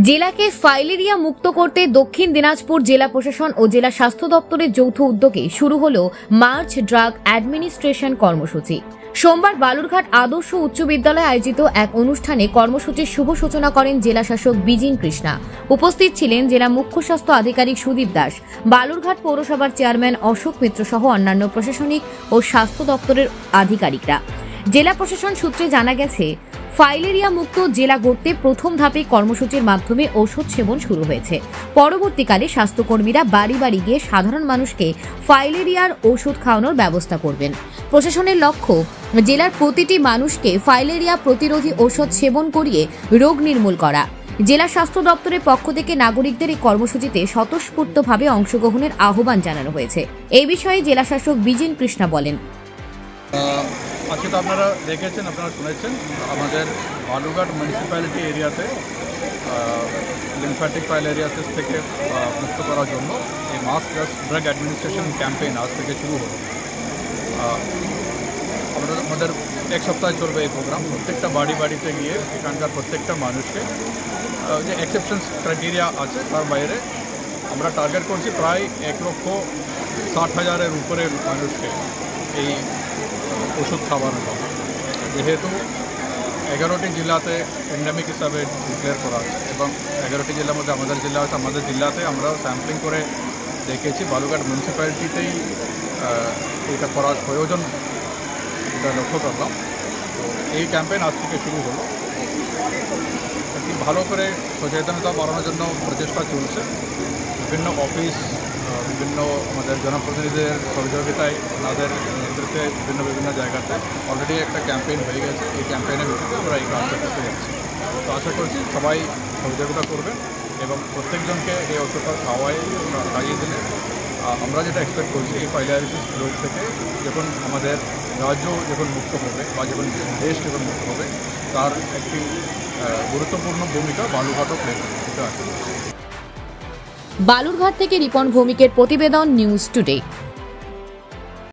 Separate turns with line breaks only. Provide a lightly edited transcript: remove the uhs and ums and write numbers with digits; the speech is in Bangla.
জেলাকে ফাইলেরিয়া মুক্ত করতে দক্ষিণ দিনাজপুর জেলা প্রশাসন ও জেলা স্বাস্থ্য দপ্তরের যৌথ উদ্যোগে শুরু হলো মার্চ ড্রাগ অ্যাডমিনিস্ট্রেশন কর্মসূচি। সোমবার বালুরঘাট আদর্শ উচ্চ বিদ্যালয়ে আয়োজিত এক অনুষ্ঠানে কর্মসূচির শুভ সূচনা করেন জেলা শাসক বিজিন কৃষ্ণা। উপস্থিত ছিলেন জেলা মুখ্য স্বাস্থ্য আধিকারিক সুদীপ দাস, বালুরঘাট পৌরসভার চেয়ারম্যান অশোক মিত্র সহ অন্যান্য প্রশাসনিক ও স্বাস্থ্য দপ্তরের আধিকারিকরা। জেলা প্রশাসন সূত্রে জানা গেছে, ফাইলেরিয়া মুক্ত জেলা গড়তে প্রথম ধাপে কর্মসূচির মাধ্যমে ওষুধ সেবন শুরু হয়েছে। পরবর্তীকালে স্বাস্থ্যকর্মীরা বাড়ি বাড়ি গিয়ে সাধারণ মানুষকে ফাইলেরিয়ার ওষুধ খাওয়ানোর ব্যবস্থা করবেন। প্রশাসনের লক্ষ্য, জেলার প্রতিটি মানুষকে ফাইলেরিয়া প্রতিরোধী ঔষধ সেবন করিয়ে রোগ নির্মূল করা। জেলা স্বাস্থ্য দপ্তরের পক্ষ থেকে নাগরিকদের এই কর্মসূচিতে স্বতঃস্ফূর্তভাবে অংশগ্রহণের আহ্বান জানানো হয়েছে। এই বিষয়ে জেলা শাসক বিজিন কৃষ্ণা বলেন,
আজকে তো আপনারা দেখেছেন, আপনারা শুনেছেন, আমাদের বালুরঘাট মিউনিসিপ্যালিটি এরিয়াতে লিম্ফ্যাটিক ফাইলেরিয়াসিস থেকে মুক্ত করার জন্য এই মাস ড্রাগ অ্যাডমিনিস্ট্রেশন ক্যাম্পেইন আজ থেকে শুরু হলো। আমাদের এক সপ্তাহ চলবে এই প্রোগ্রাম। প্রত্যেকটা বাড়িতে গিয়ে এখানকার প্রত্যেকটা মানুষকে যে এক্সেপশনস ক্রাইটেরিয়া আছে তার বাইরে আমরা টার্গেট করছি প্রায় 1,60,000-এর উপরে মানুষকে এই ওষুধ খাওয়ানো হবে। যেহেতু 11টি জেলাতে প্যান্ডেমিক হিসাবে ডিক্লেয়ার করা আছে এবং 11টি জেলার মধ্যে আমাদের জেলা আছে। আমাদের জেলাতে আমরা স্যাম্পলিং করে দেখেছি, বালুরঘাট মিউনিসিপ্যালিটিতেই এটা করার প্রয়োজন এটা লক্ষ্য করলাম। তো এই ক্যাম্পেইন আজ থেকে শুরু হলো। একটি ভালো করে সচেতনতা বাড়ানোর জন্য প্রচেষ্টা চলছে। বিভিন্ন অফিস, বিভিন্ন আমাদের জনপ্রতিনিধিদের সহযোগিতায়, ওনাদের নেতৃত্বে বিভিন্ন জায়গাতে অলরেডি একটা ক্যাম্পেইন হয়ে গেছে। এই ক্যাম্পেইনের ভিত্তিতে আমরা এই কাজটা করতে যাচ্ছি। তো আশা করছি সবাই সহযোগিতা করবেন এবং প্রত্যেকজনকে এই ওষুধটা খাইয়ে দিলে আমরা যেটা এক্সপেক্ট করছি, এই ফাইলেরিয়াসিস রোগ থেকে যখন আমাদের রাজ্য যখন মুক্ত হবে বা যখন দেশ যখন মুক্ত হবে, তার একটি গুরুত্বপূর্ণ ভূমিকা বালুরঘাটও প্লে করবে, এটা আছে।
বালুরঘাট থেকে রিপন ভৌমিকের প্রতিবেদন, নিউজ টুডে।